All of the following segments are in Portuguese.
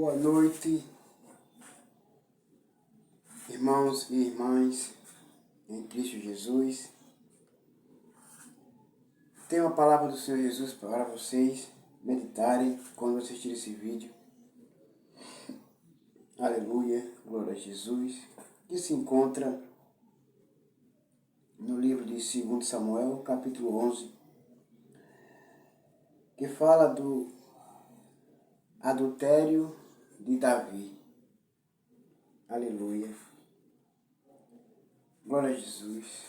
Boa noite, irmãos e irmãs em Cristo Jesus. Tenho a palavra do Senhor Jesus para vocês meditarem quando assistirem esse vídeo. Aleluia, glória a Jesus, que se encontra no livro de 2 Samuel, capítulo 11, que fala do adultério de Davi. Aleluia, glória a Jesus.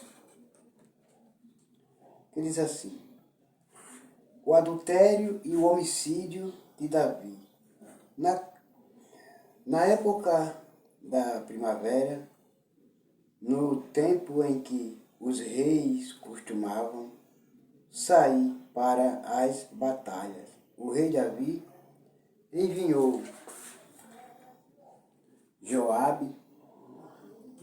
Que diz assim: o adultério e o homicídio de Davi. Na época da primavera, no tempo em que os reis costumavam sair para as batalhas, o rei Davi enviou Joabe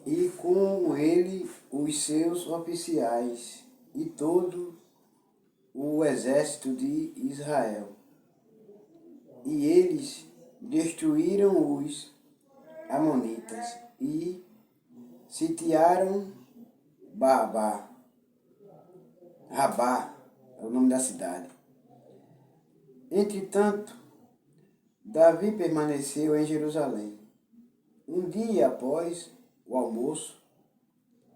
e com ele os seus oficiais e todo o exército de Israel. E eles destruíram os amonitas e sitiaram Rabá é o nome da cidade. Entretanto, Davi permaneceu em Jerusalém. Um dia após o almoço,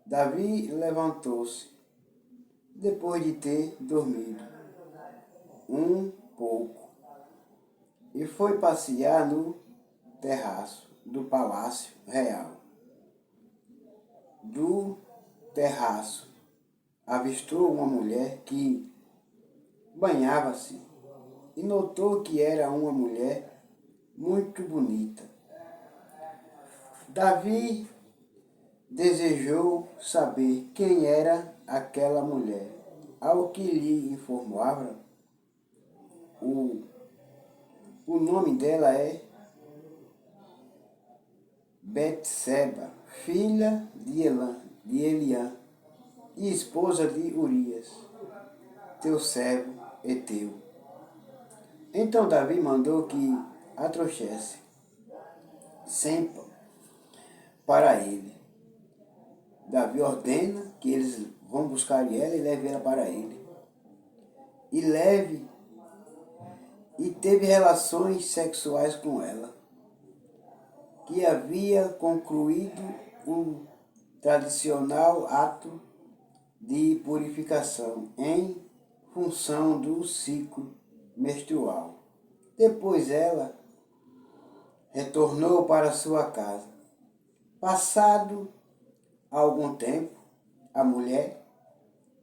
Davi levantou-se, depois de ter dormido um pouco, e foi passear no terraço do palácio real. Do terraço, avistou uma mulher que banhava-se e notou que era uma mulher muito bonita. Davi desejou saber quem era aquela mulher. Ao que lhe informava, o nome dela é Betseba, filha de Eliã e esposa de Urias, teu servo heteu. Então Davi mandou que a trouxesse sempre para ele. Davi ordena que eles vão buscar ela e leve ela para ele. E teve relações sexuais com ela, que havia concluído o tradicional ato de purificação em função do ciclo menstrual. Depois ela retornou para sua casa. Passado algum tempo, a mulher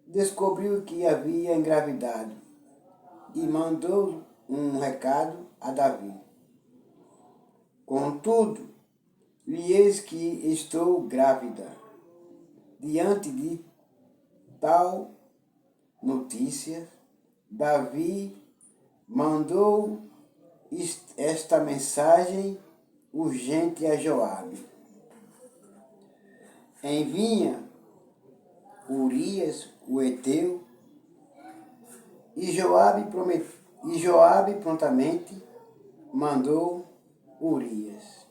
descobriu que havia engravidado e mandou um recado a Davi. Contudo, eis que estou grávida. Diante de tal notícia, Davi mandou esta mensagem urgente a Joabe: envia Urias, o heteu, e Joabe prontamente mandou Urias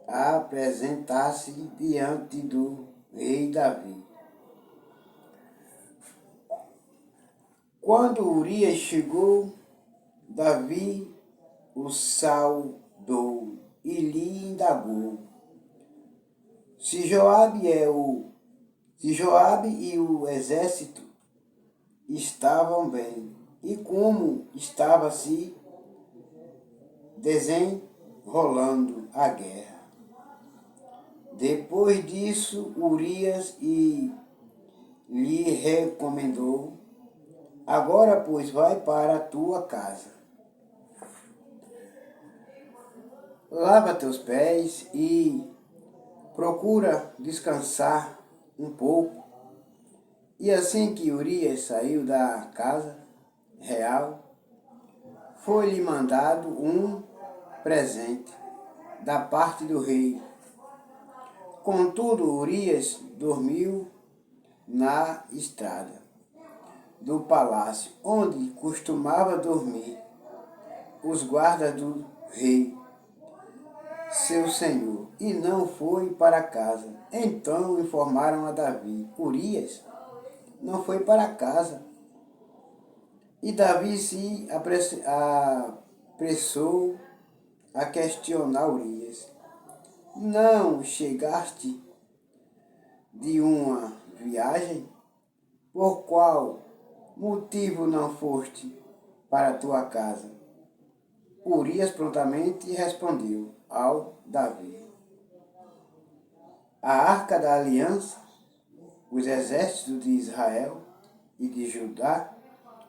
a apresentar-se diante do rei Davi. Quando Urias chegou, Davi o saudou e lhe indagou se Joabe e o exército estavam bem e como estava se desenrolando a guerra. Depois disso, Urias lhe recomendou: agora, pois, vai para a tua casa, lava teus pés e procura descansar um pouco. E assim que Urias saiu da casa real, foi-lhe mandado um presente da parte do rei. Contudo, Urias dormiu na estrada do palácio, onde costumava dormir os guardas do rei. seu senhor, e não foi para casa. Então informaram a Davi: Urias não foi para casa. E Davi se apressou a questionar Urias: Não chegaste de uma viagem? Por qual motivo não foste para tua casa? Urias prontamente respondeu ao Davi: A arca da aliança, os exércitos de Israel e de Judá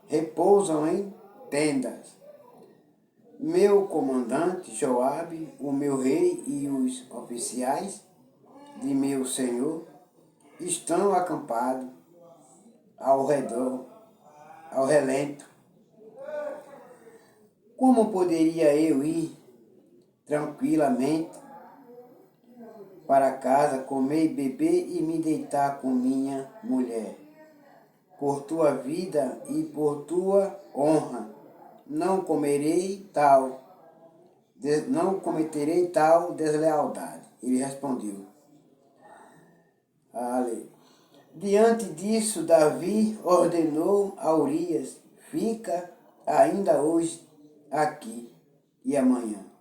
repousam em tendas. Meu comandante Joabe, o meu rei e os oficiais de meu senhor estão acampados ao redor, ao relento. Como poderia eu ir tranquilamente para casa, comer e beber e me deitar com minha mulher? Por tua vida e por tua honra, não cometerei tal deslealdade. Ele respondeu. Diante disso, Davi ordenou a Urias: Fica ainda hoje aqui e amanhã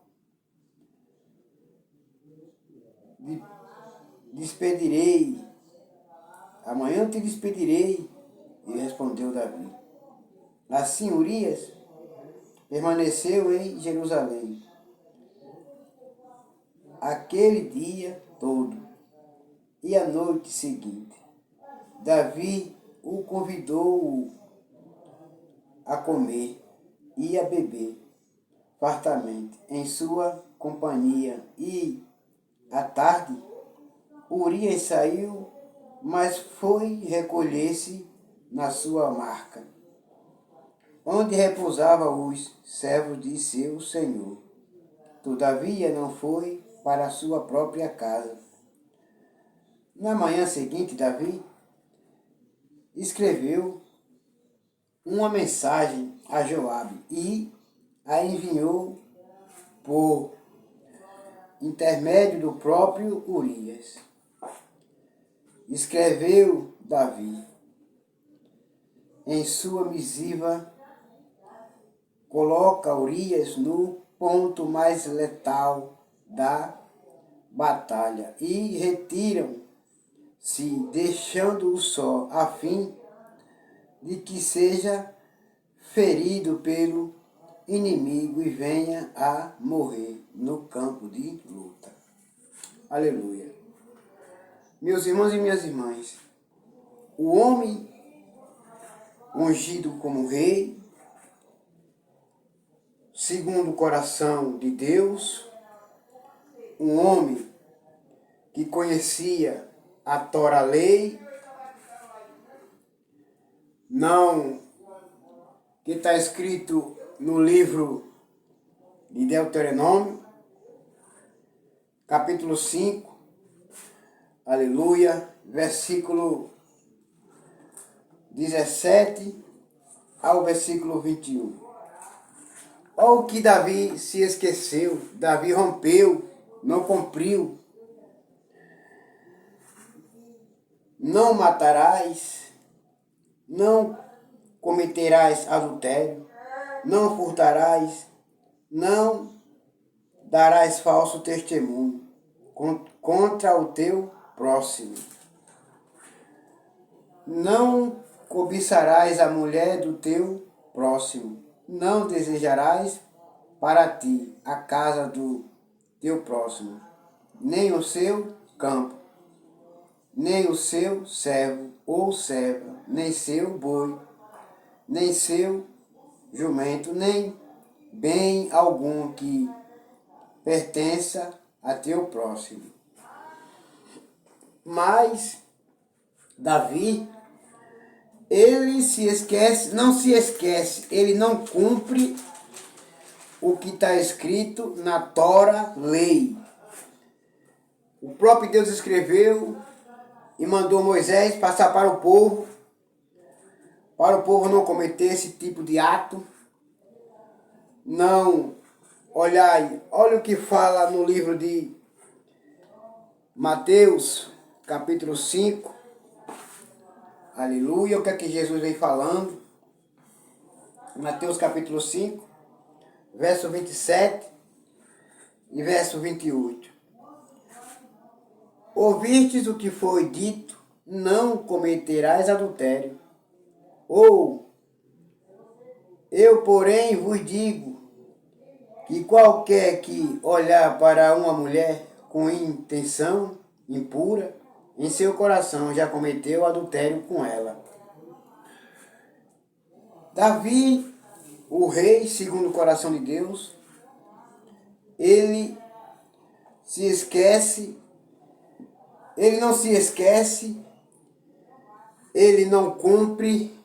despedirei. Amanhã te despedirei. E respondeu Davi. Assim Urias permaneceu em Jerusalém aquele dia todo e a noite seguinte. Davi o convidou a comer e a beber fartamente em sua companhia, e à tarde Urias saiu, mas foi recolher-se na sua marca, onde repousavam os servos de seu senhor. Todavia não foi para a sua própria casa. Na manhã seguinte, Davi escreveu uma mensagem a Joabe e a enviou por intermédio do próprio Urias. Escreveu Davi em sua missiva, coloca Urias no ponto mais letal da batalha e retiram-se, deixando-o só, a fim de que seja ferido pelo inimigo e venha a morrer no campo de luta. Aleluia. Meus irmãos e minhas irmãs, o homem ungido como rei, segundo o coração de Deus, um homem que conhecia a Torá, a lei, não que está escrito no livro de Deuteronômio, capítulo 5, aleluia, versículo 17 ao versículo 21. Olha o que Davi se esqueceu, Davi rompeu, não cumpriu. Não matarás, não cometerás adultério, não furtarás, não darás falso testemunho contra o teu próximo. Não cobiçarás a mulher do teu próximo. Não desejarás para ti a casa do teu próximo, nem o seu campo, nem o seu servo ou serva, nem seu boi, nem seu jumento, nem bem algum que pertença a teu próximo. Mas Davi, ele não se esquece, ele não cumpre o que está escrito na Torá, lei. O próprio Deus escreveu e mandou Moisés passar para o povo não cometer esse tipo de ato, não Olha o que fala no livro de Mateus, capítulo 5. Aleluia, o que é que Jesus vem falando? Mateus capítulo 5, verso 27 e verso 28. Ouvistes o que foi dito, não cometerás adultério. Ou, eu porém vos digo, que qualquer que olhar para uma mulher com intenção impura, em seu coração já cometeu adultério com ela. Davi, o rei, segundo o coração de Deus, ele não se esquece, ele não cumpre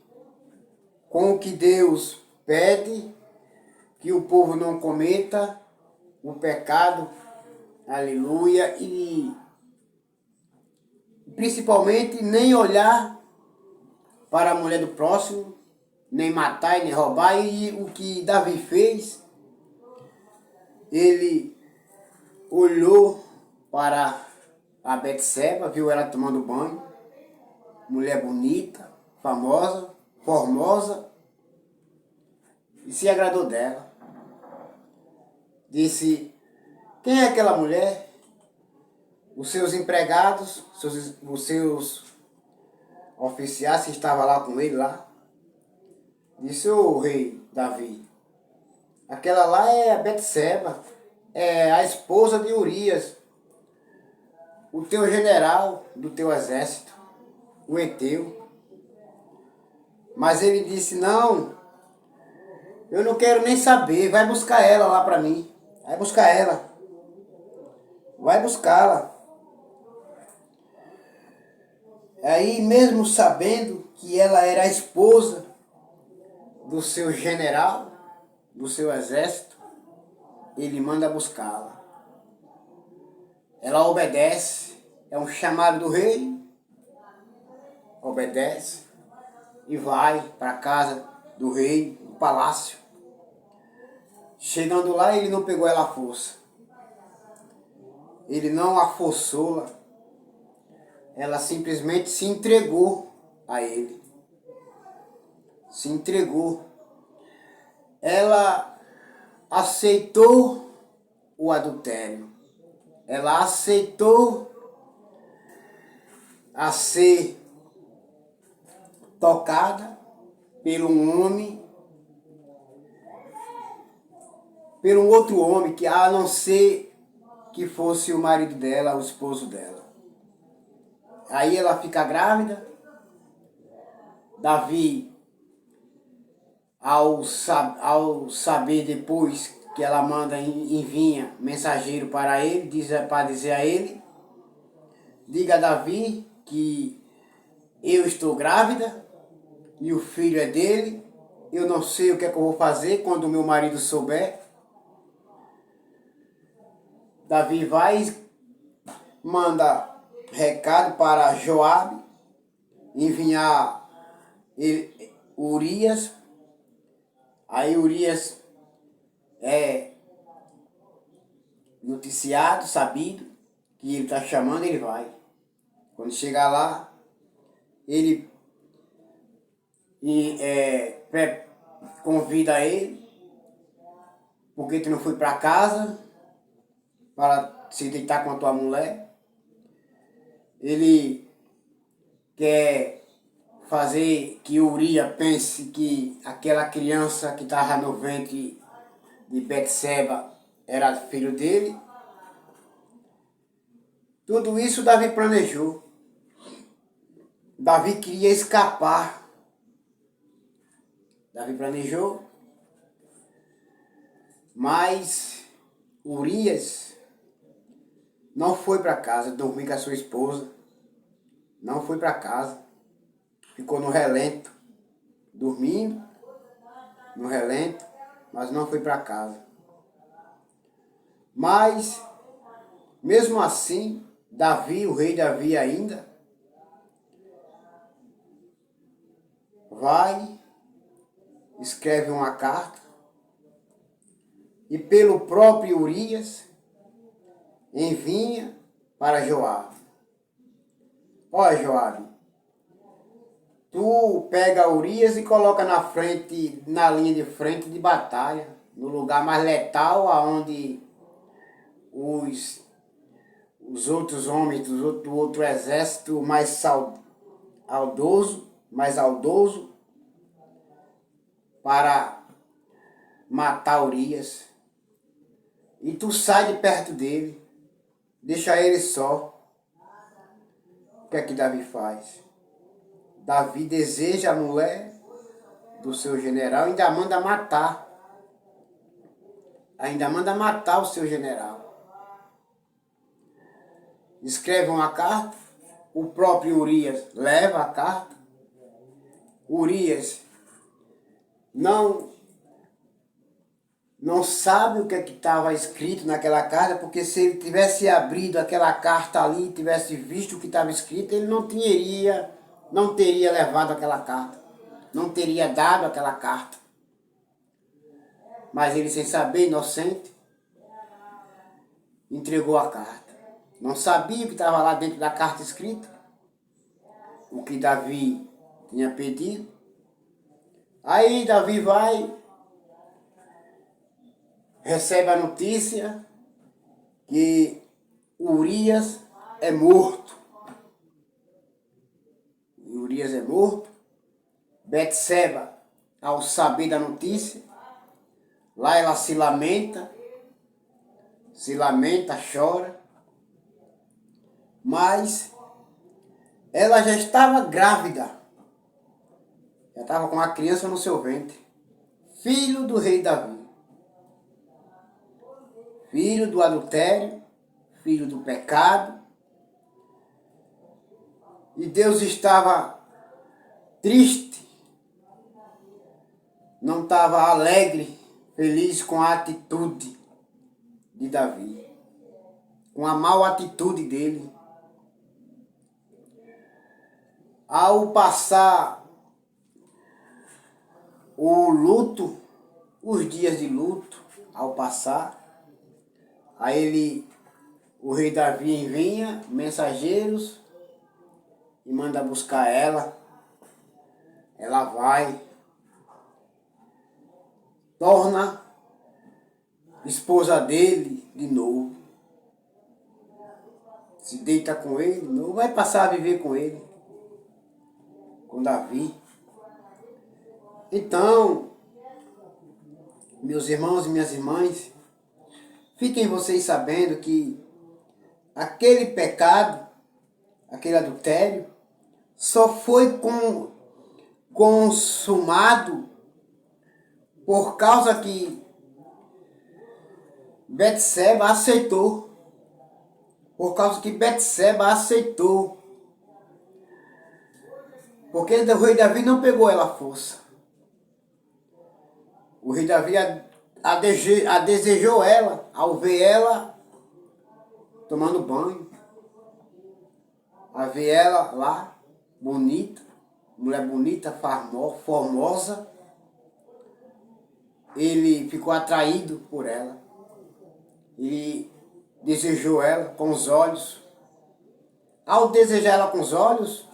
com o que Deus pede, que o povo não cometa o pecado, aleluia, e principalmente nem olhar para a mulher do próximo, nem matar e nem roubar. E o que Davi fez, ele olhou para a Betseba, viu ela tomando banho, mulher bonita, famosa, formosa, e se agradou dela. Disse, quem é aquela mulher? Os seus empregados, os seus oficiais que estavam lá com ele lá, disse, ô rei Davi, aquela lá é a Betseba, é a esposa de Urias, o teu general do teu exército, o Eteu. Mas ele disse, não, eu não quero nem saber, vai buscar ela lá para mim. Vai buscar ela. Vai buscá-la. Aí mesmo sabendo que ela era a esposa do seu general, do seu exército, ele manda buscá-la. Ela obedece, é um chamado do rei, obedece e vai para a casa do rei, no palácio. Chegando lá, ele não pegou ela à força. Ele não a forçou-la. Ela simplesmente se entregou a ele. Se entregou. Ela aceitou o adultério. Ela aceitou a ser tocada pelo um homem, pelo um outro homem, que a não ser que fosse o marido dela, o esposo dela. Aí ela fica grávida. Davi, ao saber depois que ela manda envia mensageiro para ele, para dizer a ele, diga a Davi que eu estou grávida e o filho é dele, eu não sei o que é que eu vou fazer quando o meu marido souber. Davi vai, manda recado para Joabe, enviar Urias. Aí Urias é noticiado, sabido, que ele está chamando, ele vai. Quando chegar lá, ele convida ele, porque tu não foi para casa para se deitar com a tua mulher. Ele quer fazer que Urias pense que aquela criança que estava no ventre de Betseba era filho dele. Tudo isso Davi planejou. Davi queria escapar. Davi planejou. Mas Urias não foi para casa dormir com a sua esposa. Não foi para casa. Ficou no relento, dormindo no relento, mas não foi para casa. Mas, mesmo assim, Davi, o rei Davi ainda, vai, escreve uma carta e pelo próprio Urias envia para Joabe. Olha, Joabe, tu pega Urias e coloca na frente, na linha de frente de batalha, no lugar mais letal, aonde os outros homens do outro exército mais audoso, para matar Urias. E tu sai de perto dele, deixa ele só. O que é que Davi faz? Davi deseja a mulher do seu general, ainda manda matar. Ainda manda matar o seu general. Escreve uma carta, o próprio Urias leva a carta. Urias não sabe o que estava escrito naquela carta, porque se ele tivesse abrido aquela carta ali, tivesse visto o que estava escrito, ele não teria levado aquela carta, não teria dado aquela carta. Mas ele, sem saber, inocente, entregou a carta. Não sabia o que estava lá dentro da carta escrita, o que Davi tinha pedido. Aí Davi vai, recebe a notícia que Urias é morto. Urias é morto. Betseba, ao saber da notícia, lá ela se lamenta, chora. Mas ela já estava grávida. Já estava com uma criança no seu ventre. Filho do rei Davi. Filho do adultério, filho do pecado. E Deus estava triste, não estava alegre, feliz com a atitude de Davi, com a má atitude dele. Ao passar o luto, os dias de luto, ao passar, o rei Davi envia mensageiros e manda buscar ela. Ela vai, torna esposa dele de novo, se deita com ele de novo, vai passar a viver com ele, com Davi. Então, meus irmãos e minhas irmãs, fiquem vocês sabendo que aquele pecado, aquele adultério, só foi consumado por causa que Betseba aceitou. Por causa que Betseba aceitou. Porque o rei Davi não pegou ela à força. O rei Davi a desejou ela, ao ver ela tomando banho. A ver ela lá, bonita, mulher bonita, formosa. Ele ficou atraído por ela. Ele desejou ela com os olhos. Ao desejar ela com os olhos,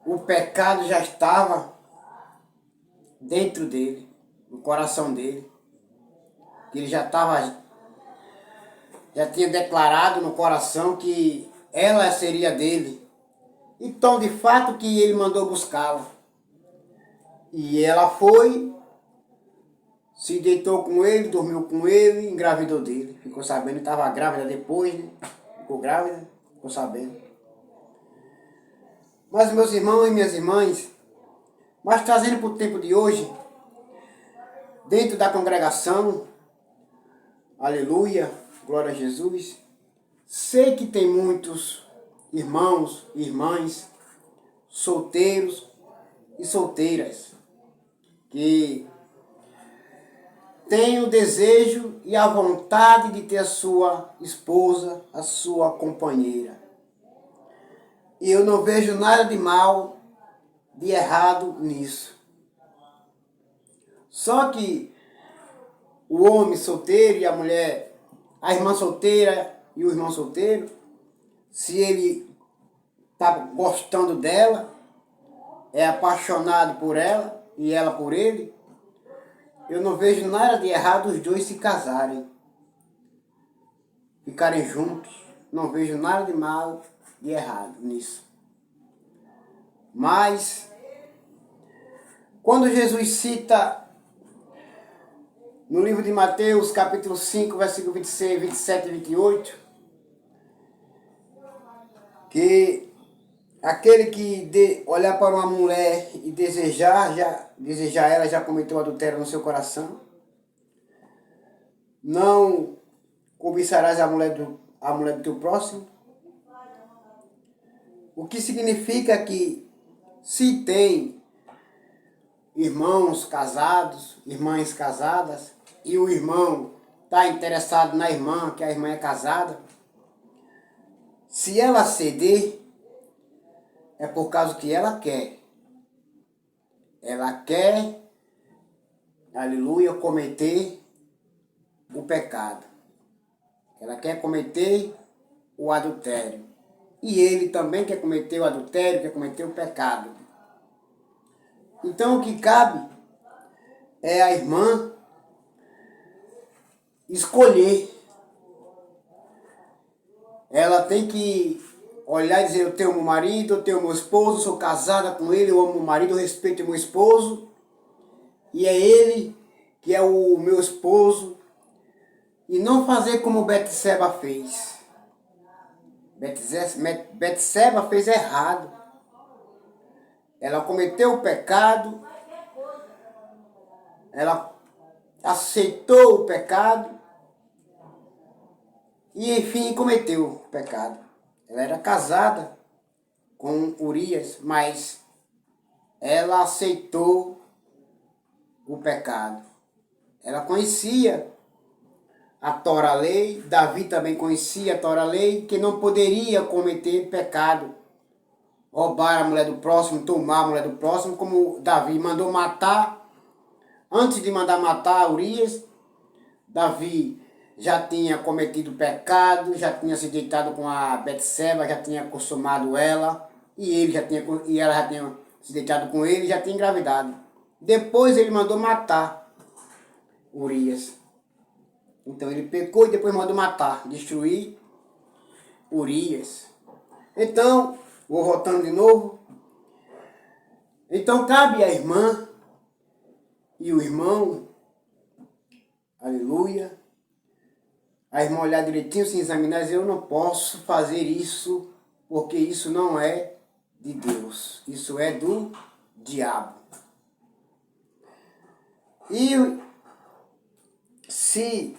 o pecado já estava dentro dele, no coração dele. Ele já tinha declarado no coração que ela seria dele. Então, de fato, que ele mandou buscá-la. E ela foi, se deitou com ele, dormiu com ele, engravidou dele. Ficou sabendo, estava grávida depois, né? Ficou grávida, ficou sabendo. Mas, meus irmãos e minhas irmãs, mas trazendo para o tempo de hoje, dentro da congregação, aleluia, glória a Jesus, sei que tem muitos irmãos e irmãs, solteiros e solteiras, que têm o desejo e a vontade de ter a sua esposa, a sua companheira. E eu não vejo nada de mal, de errado nisso. Só que o homem solteiro e a mulher, a irmã solteira e o irmão solteiro, se ele está gostando dela, é apaixonado por ela e ela por ele, eu não vejo nada de errado os dois se casarem, ficarem juntos. Não vejo nada de mal e errado nisso. Mas, quando Jesus cita no livro de Mateus, capítulo 5, versículo 26, 27 e 28, que aquele que olhar para uma mulher e desejar ela, já cometeu adultério no seu coração. Não cobiçarás a mulher do teu próximo. O que significa que se tem irmãos casados, irmãs casadas, e o irmão está interessado na irmã, que a irmã é casada, se ela ceder, é por causa que ela quer. Ela quer, aleluia, cometer o pecado. Ela quer cometer o adultério. E ele também quer cometer o adultério, quer cometer o pecado. Então o que cabe é a irmã escolher. Ela tem que olhar e dizer, eu tenho meu marido, eu tenho meu esposo, sou casada com ele, eu amo meu marido, eu respeito meu esposo. E é ele que é o meu esposo. E não fazer como Betseba fez. Betseba fez errado. Ela cometeu o pecado. Ela aceitou o pecado. E enfim cometeu o pecado. Ela era casada com Urias, mas ela aceitou o pecado. Ela conhecia a Torá, a lei. Davi também conhecia a Torá, a lei, que não poderia cometer pecado. Roubar a mulher do próximo, tomar a mulher do próximo, como Davi mandou matar. Antes de mandar matar Urias, Davi já tinha cometido pecado, já tinha se deitado com a Betseba, já tinha consumado ela, e ela já tinha se deitado com ele, já tinha engravidado. Depois ele mandou matar Urias. Então ele pecou e depois mandou matar, destruir Urias. Então, vou voltando de novo. Então cabe à irmã e o irmão, aleluia, a irmã olhar direitinho, se examinar e dizer, eu não posso fazer isso, porque isso não é de Deus, isso é do diabo. E se,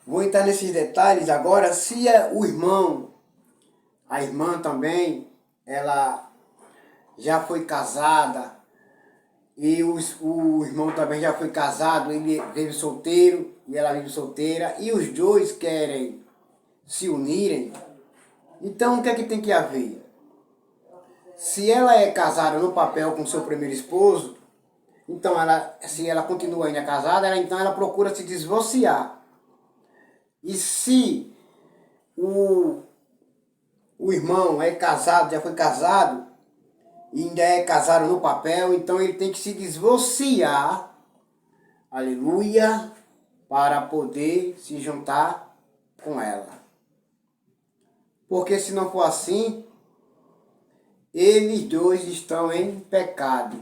vou entrar nesses detalhes agora, se o irmão, a irmã também, ela já foi casada, e o irmão também já foi casado, ele vive solteiro e ela vive solteira, e os dois querem se unirem, então o que é que tem que haver? Se ela é casada no papel com seu primeiro esposo, então se ela continua ainda casada, então ela procura se divorciar. E se o irmão é casado, já foi casado, e ainda é casado no papel, então ele tem que se divorciar, aleluia, para poder se juntar com ela. Porque se não for assim, eles dois estão em pecado.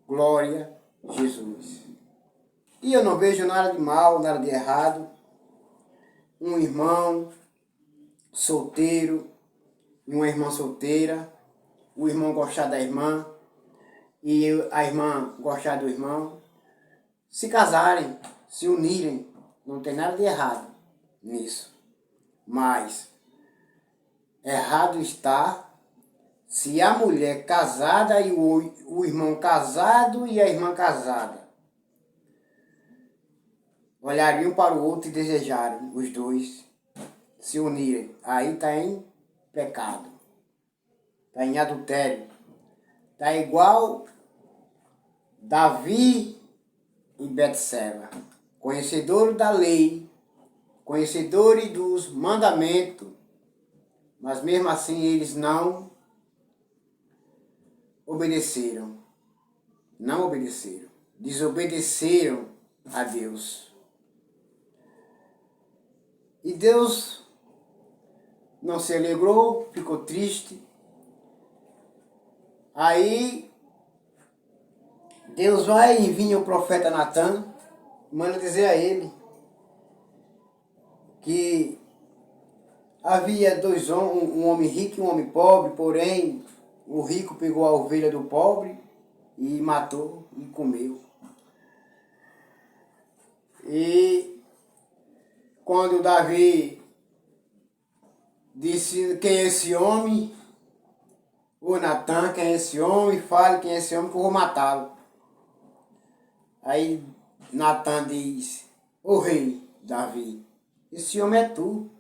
Glória a Jesus. E eu não vejo nada de mal, nada de errado. Um irmão solteiro e uma irmã solteira, o irmão gostar da irmã e a irmã gostar do irmão, se casarem, se unirem, não tem nada de errado nisso. Mas errado está se a mulher casada e o irmão casado e a irmã casada olharem um para o outro e desejarem os dois se unirem. Aí está em pecado, está em adultério. Está igual Davi e Betseba. conhecedores da lei, conhecedores dos mandamentos, mas mesmo assim eles não obedeceram. Não obedeceram. Desobedeceram a Deus. E Deus não se alegrou, ficou triste. Aí Deus vai e envia o profeta Natan, manda dizer a ele que havia dois homens, um homem rico e um homem pobre, porém o rico pegou a ovelha do pobre e matou e comeu. E quando Davi disse quem é esse homem, o Natan, quem é esse homem, fale quem é esse homem que eu vou matá-lo. Aí Natan diz, ô rei Davi, esse homem é tu.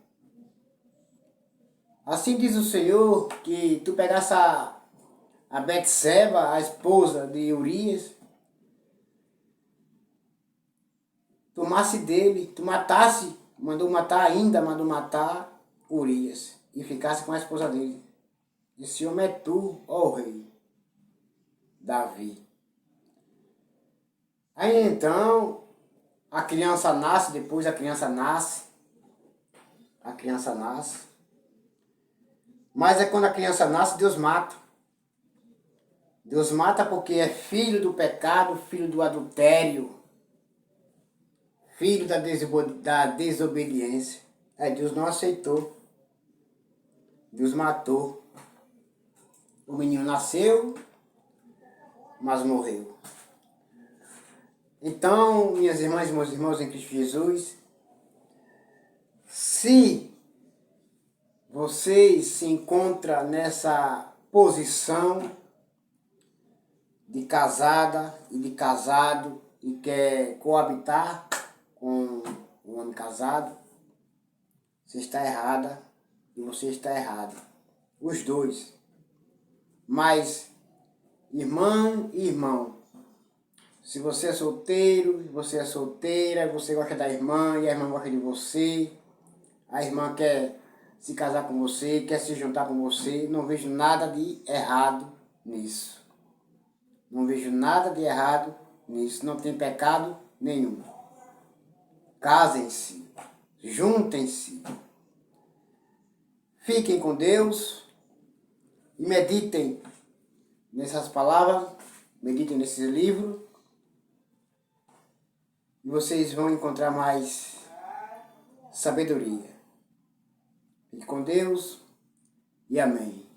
Assim diz o Senhor que tu pegasse a Betseba, a esposa de Urias, tomasse dele, tu matasse, mandou matar Urias e ficasse com a esposa dele. Esse homem é tu, ó rei Davi. Aí então a criança nasce, depois a criança nasce, mas é quando a criança nasce, Deus mata. Deus mata porque é filho do pecado, filho do adultério, filho da desobediência. Aí Deus não aceitou. Deus matou. O menino nasceu, mas morreu. Então, minhas irmãs e meus irmãos em Cristo Jesus, se vocês se encontram nessa posição de casada e de casado e quer coabitar com um homem casado, você está errada e você está errado. Os dois. Mas, irmã e irmão, se você é solteiro, você é solteira, você gosta da irmã e a irmã gosta de você, a irmã quer se casar com você, quer se juntar com você, não vejo nada de errado nisso. Não vejo nada de errado nisso, não tem pecado nenhum. Casem-se, juntem-se, fiquem com Deus e meditem nessas palavras, meditem nesse livro e vocês vão encontrar mais sabedoria. Fique com Deus e amém.